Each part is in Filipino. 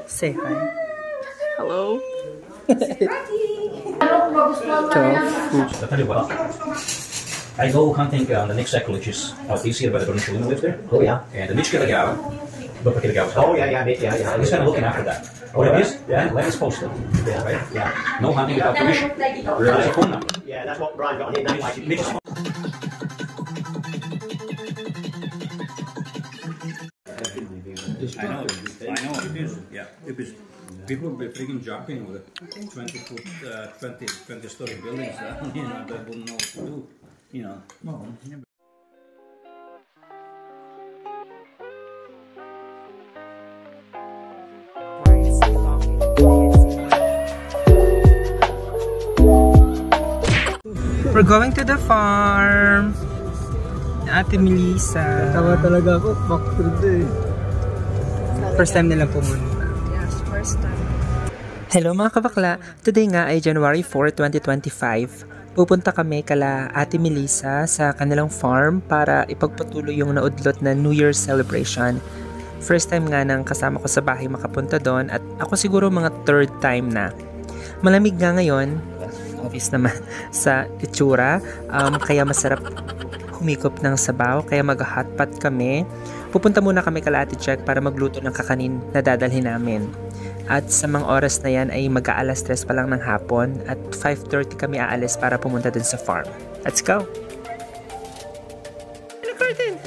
Say hi. Hello. I'll tell you what. I go hunting on the next cycle, which is out this year by the Bernice live there. Oh yeah. And the Mitch Kilagao. Look at Kilagao. Oh yeah, yeah. He's kind of looking after that. What it is? Yeah. Let us post it. Yeah. Right? Yeah. No hunting without permission. There's a phone number. Yeah, that's what Brian got on him. Mitch. I know it is. Yeah, because people will be freaking jumping with 20-foot, 20-story buildings. You know, they wouldn't know what to do. You know. We're going to the farm. Ate Melissa. Tawa talaga ako. Fuck today. First time nilang pumunta. Yes, first time. Hello mga kabakla. Today nga ay January 4, 2025. Pupunta kami kala Ate Melissa sa kanilang farm para ipagpatuloy yung naudlot na New Year's celebration. First time nga nang kasama ko sa bahay makapunta doon at ako siguro mga third time na. Malamig nga ngayon, obvious naman sa itsura, kaya masarap humikop ng sabaw, kaya mag-hotpot kami. Pupunta muna kami kala Ate Check para magluto ng kakanin na dadalhin namin. At sa mga oras na yan ay mag-aalas 3 pa lang ng hapon at 5:30 kami aalis para pumunta dun sa farm. Let's go! Curtain!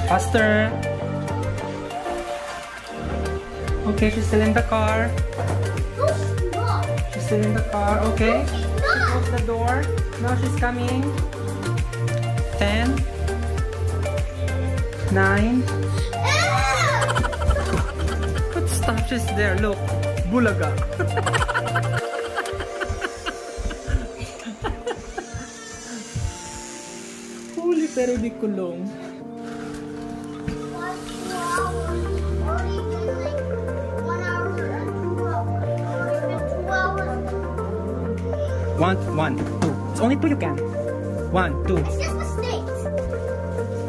Faster! Okay, she's still in the car. No, she's not. She's still in the car. Okay. Close the door. Now she's coming. 10 9 Good stuff. She's there. Look. Bulaga. Huli pero di kulong. 1, 2. It's only 2 you can. 1, 2. It's just mistakes.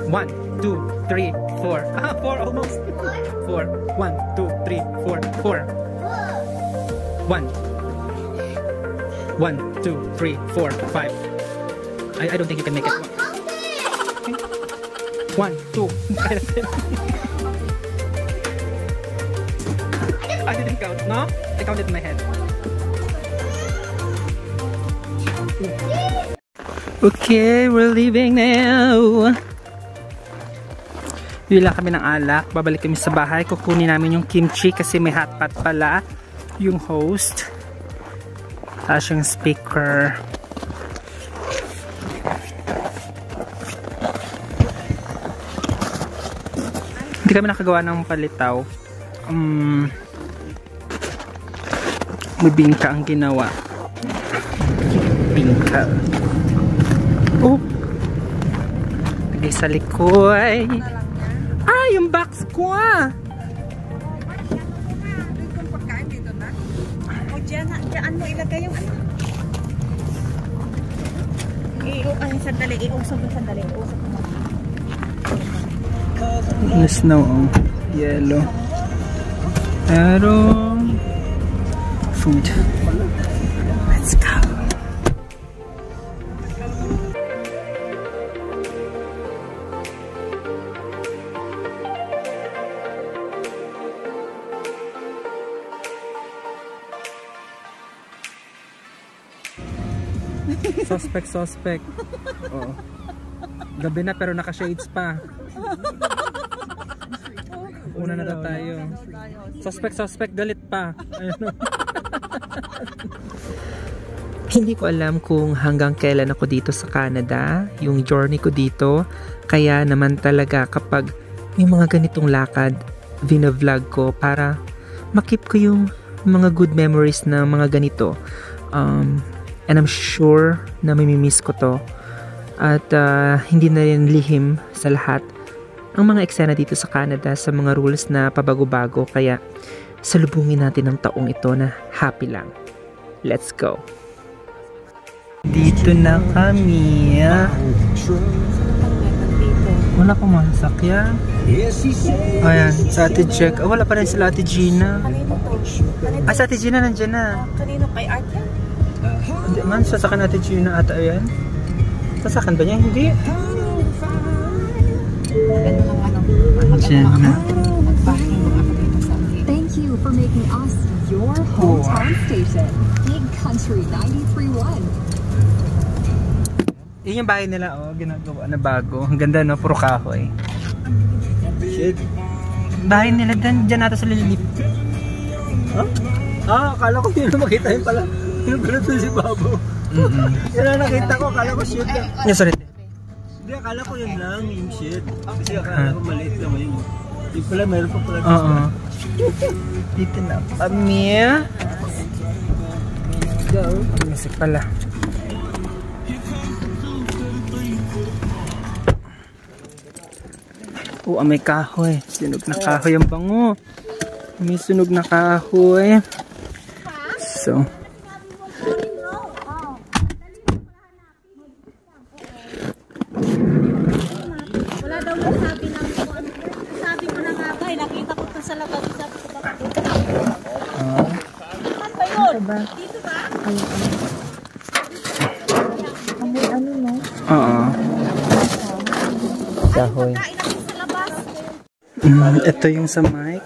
1, 2, 3, 4. Ah, 4 almost. 4. 1, 2, 3, 4. 4. 1. 1, 2, 3, 4, 5. I don't think you can make it. 1, 2. I didn't count, no? I counted in my head. Okay, we're leaving now. Bila kami ng alak. Babalik kami sa bahay. Kukunin namin yung kimchi kasi may hotpot pala yung host. Tapos yung speaker. Hindi kami nakagawa ng palitaw. May bingka ang ginawa. Bingka. Oh! Lagay sa likoy. Ah! Yung box ko ah! Yung pagkain dito na. O dyan mo ilagay yung ano. Sandali. Iusap mo sandali. The snow. Yellow. Pero food. Let's go. Suspect. Oo. Gabi na pero naka-shades pa. Una na daw tayo. Suspect, galit pa. Hindi ko alam kung hanggang kailan ako dito sa Canada, yung journey ko dito. Kaya naman talaga kapag may mga ganitong lakad, vlog ko para makip ko yung mga good memories na mga ganito. And I'm sure na mamimiss ko to. At hindi na rin lihim sa lahat. ang mga eksena dito sa Canada sa mga rules na pabago-bago, kaya salubungin natin ang taong ito na happy lang. Let's go! Dito na kami. Wala pa mga sasakyan. Ayan, sa Ate Jack. Wala pa rin sila Ate Gina. Kanino to? Sa Ate Gina nandyan na. Kanino? Kay Art yan? Hindi man, sasakan Ate Gina ata ayan. Sasakan ba niya? Hindi. Diyan na. Thank you for making us your hometown station. Big Country 93.1. Yun yung bahay nila, ginagawa na bago. Ang ganda, no? Puro kahoy. Shit. Bahay nila dyan nata sa lilip. Huh? Akala ko yun makita yun pala. Yung gulat si Babo. Yan ang nakita ko, akala ko shit lang. Yes, sorry. Hindi, akala ko yun lang, yung shit. Kasi akala ko maliit lang yun. Yung pala, meron pa pala. Oo. Dito na kami. Go. Music pala. May kahoy. Sunog na kahoy ang bango. May sunog na kahoy. So. Wala daw nagsabi ng sabi ko na nga ba, nakita ko to sa labas sa kapatid. Saan ba yun? Dito ba? Ano no? Oo. Kahoy. Ito yung sa mic.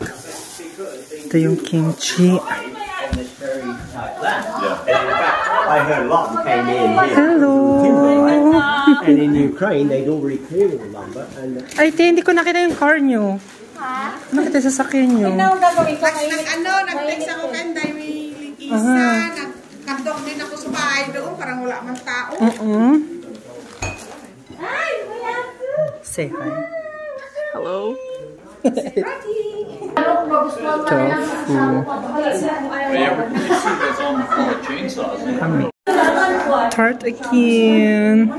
Ito yung kimchi. I heard a lot came in here. Hello! And in Ukraine, they don't reclaim the lumber. And Ay, hindi ko nakita yung car nyo. Nakita sa sakyan nyo. Nag-text ako kay Dami Isa, nag-kandok din ako sa bahay doon, parang wala man tao. Say hi. Hello. Tart again.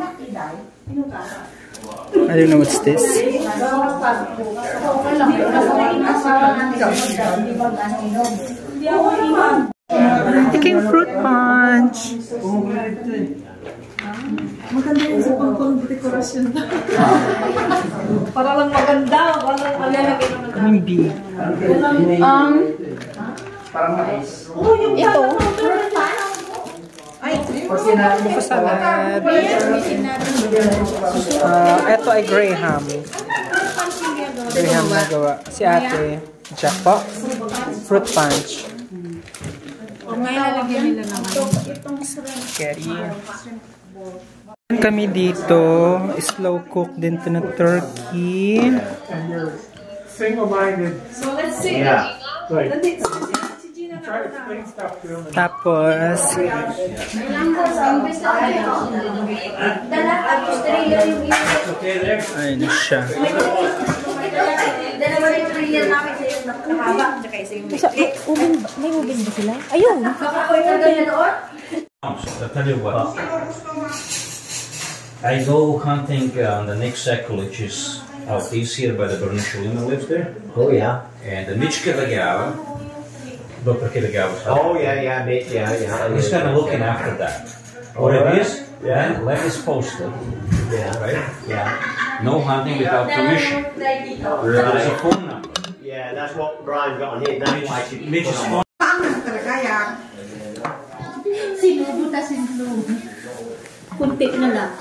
I don't know what's this. Picking fruit punch. Maganda yun sa pang-dekorasyon. Para lang maganda. Walang malalagay naman. Kaming bee. Ito. Ay, Salad. Ito ay Graham. Graham na gawa. Si ate. Jack po. Fruit punch. ngayon lalagyan nila naman. Curry. Kami dito, slow cook din to na turkey. Single-minded. So let's see. yeah, Si Gina na Tapos, ayun na siya. May ubin ba sila? Ayun! I'll tell you what. I go hunting on the next cycle, which is out east here by the Bernasholina lives there. oh yeah. And the Mitchka Lagava, Dr. Kilagava. Oh yeah, mate, yeah. And he's kind of looking after that. What it is, then let is posted. Yeah, Right? yeah. No hunting without permission. There's a phone number. Yeah, that's what Brian got on here. That's why she Mitch's phone. talaga yan. Sinubutasin mo. Kunti na lang.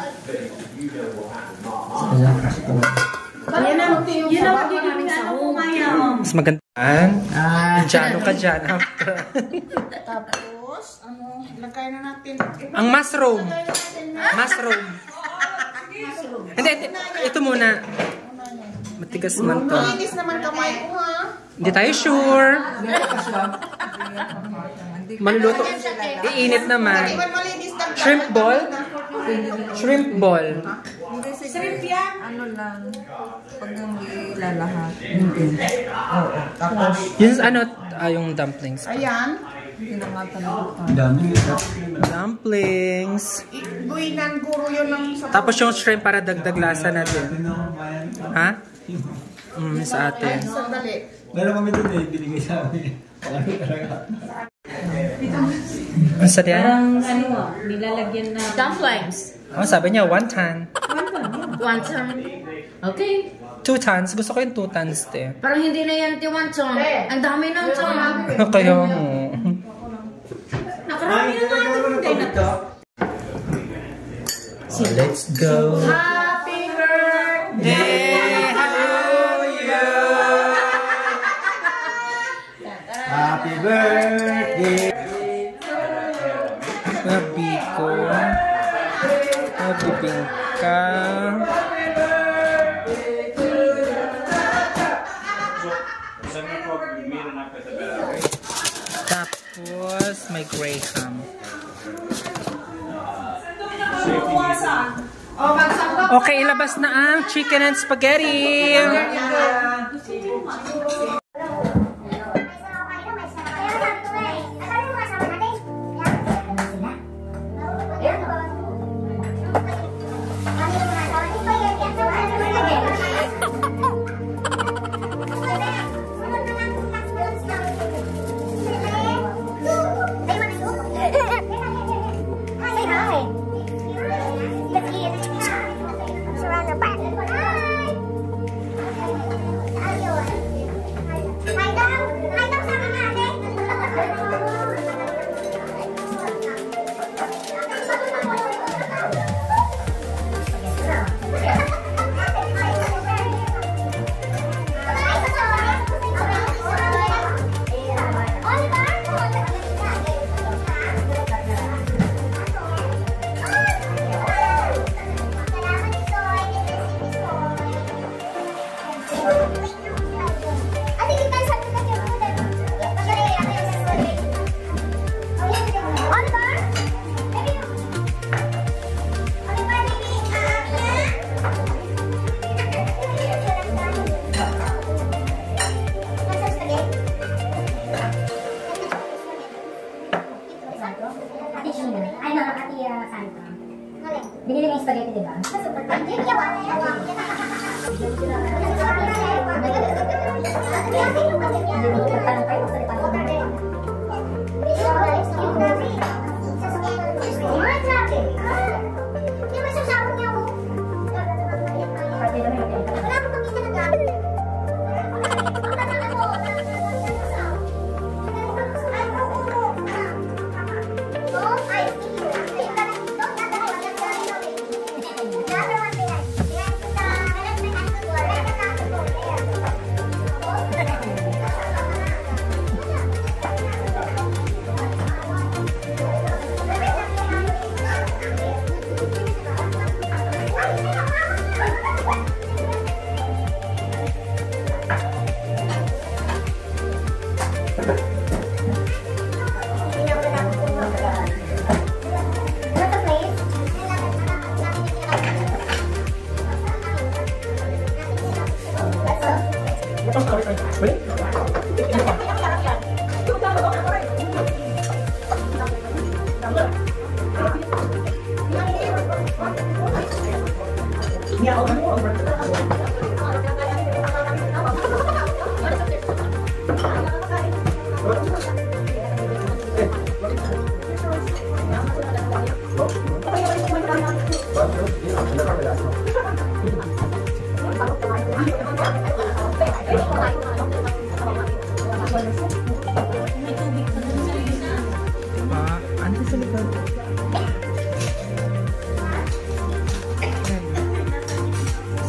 Yun ang magiging ano mo maya. Mas magandaan. Diyan ka dyan. Tapos, ano, lagay na natin. Ang mushroom. Mushroom. Hindi. Ito muna. Matigas man to. Linis naman kamay ko ha. Hindi tayo sure. Maluluto. Iinit naman. Iwan malinis ka. Shrimp ball? Shrimp ball. Shrimp yan. Ano lang, pag nang ilalahat. Hindi. Oo. Tapos, Yun ano, yung dumplings. Ayan. pinangatan na Dumplings. Buinan guro yun ng sa Tapos yung shrimp para dagdag lasa natin. Ha? Sa atin. Sandali. Meron kami dun eh, binigay sa amin. Ano talaga? Basta yan? Parang nilalagyan na... Dumplings. Oh, sabi niya, 1 ton. Wonton. Okay. 2 tons. Gusto ko yung 2 tons, te. Parang hindi na yan wonton. Ang dami ng ton. Kaya mo. Nakarami na natin. So, let's go. Happy birthday! Happy birthday! Happy ko. Happy Pinka. Tapos, may Graham. Okay, ilabas na ang chicken and spaghetti. Binili mo yung spaghetti, di ba?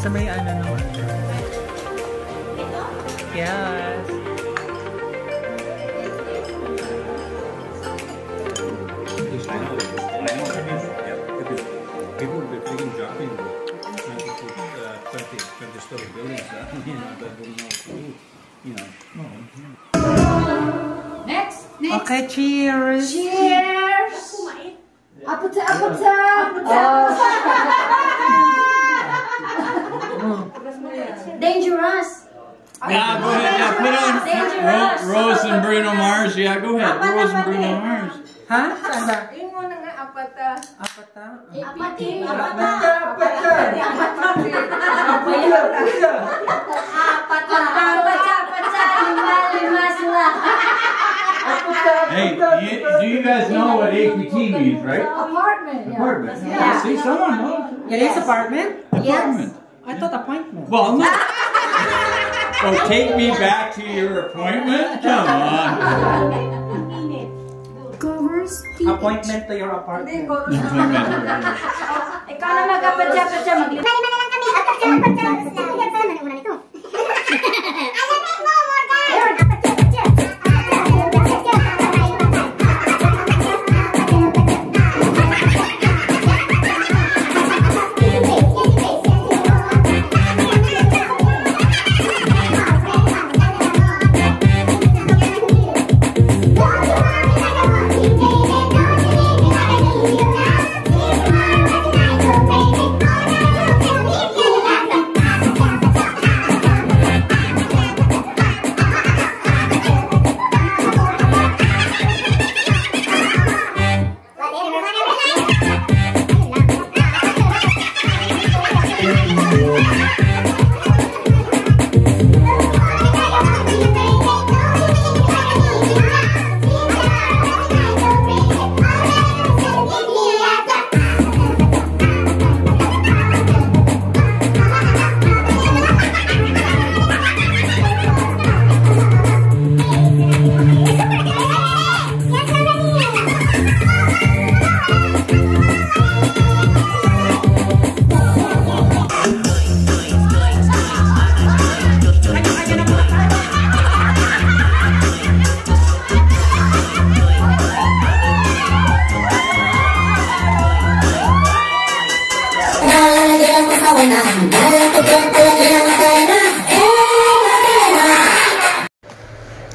Sa may ano naman. Yes. People will be freaking jumping 20-story buildings, you know, that wouldn't know what to do, you know. Next. Okay, cheers! Cheers! Apota, apota! Dangerous! Yeah, go ahead. Yeah, put on Rose and Bruno Mars. Yeah, go ahead. Rose and Bruno Mars. Ha? Saan ba? Yung muna nga, apa Hey, do you guys know what APT means, right? Apartment. Apartment. Yeah. See, someone knows. It is apartment? Apartment. I thought appointment. Well, no. Oh, take me back to your appointment? Come on. Appointment to your apartment. Ikaw na mag-apadya-padya. Mali-mali lang kami. Apadya-padya. Una nito.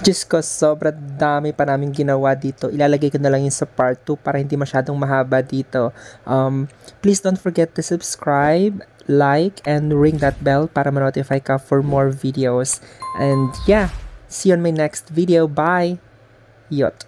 Diyos ko, sobrang dami pa namin ginawa dito. Ilalagay ko na lang yun sa part 2 para hindi masyadong mahaba dito. Please don't forget to subscribe, like, and ring that bell para ma-notify ka for more videos. And yeah, see you on my next video. Bye! Yot!